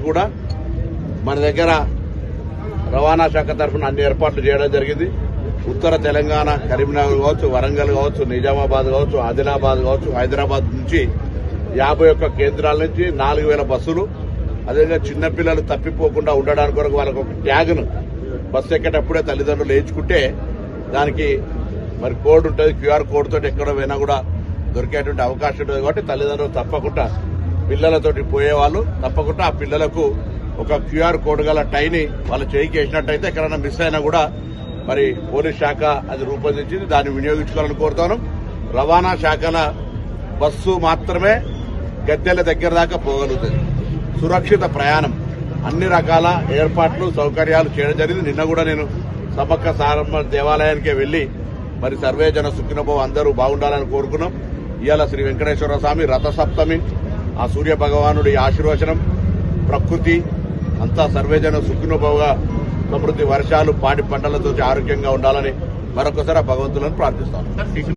కూడా మన దగ్గర రవాణా శాఖ తరఫున అన్ని ఏర్పాట్లు చేయడం జరిగింది. ఉత్తర తెలంగాణ కరీంనగర్ కావచ్చు, వరంగల్ కావచ్చు, నిజామాబాద్ కావచ్చు, ఆదిలాబాద్ కావచ్చు, హైదరాబాద్ నుంచి 51 కేంద్రాల నుంచి 4000 బస్సులు, అదేవిధంగా చిన్నపిల్లలు తప్పిపోకుండా ఉండడానికి కొరకు వాళ్ళకు ఒక ట్యాగ్ను బస్సు ఎక్కేటప్పుడే తల్లిదండ్రులు వేయించుకుంటే దానికి మరి కోడ్ ఉంటుంది. QR కోడ్ తోటి ఎక్కడ పోయినా కూడా దొరికేటువంటి అవకాశం ఉంటుంది. కాబట్టి తల్లిదండ్రులు తప్పకుండా పిల్లలతోటి పోయేవాళ్ళు తప్పకుండా ఆ పిల్లలకు ఒక QR కోడ్ గల టైని వాళ్ళ చేయికి వేసినట్టయితే ఎక్కడైనా మిస్ అయినా కూడా మరి పోలీస్ శాఖ అది రూపొందించింది, దాన్ని వినియోగించుకోవాలని కోరుతాను. రవాణా శాఖల బస్సు మాత్రమే గద్దెల దగ్గర దాకా పోగలుగుతుంది. సురక్షిత ప్రయాణం అన్ని రకాల ఏర్పాట్లు సౌకర్యాలు చేయడం జరిగింది. నిన్న కూడా నేను సమ్మక్క సారమ్మ దేవాలయానికే వెళ్లి మరి సర్వే జన సుఖినభవ అందరూ బాగుండాలని కోరుకున్నాం. ఇవాళ శ్రీ వెంకటేశ్వర స్వామి రథసప్తమి, ఆ సూర్య భగవానుడి ఆశీర్వచనం, ప్రకృతి అంతా సర్వేజన సుఖినోభవగా సమృద్ధి వర్షాలు పాడి పంటలతో ఆరోగ్యంగా ఉండాలని మరొకసారి భగవంతులను ప్రార్థిస్తాను.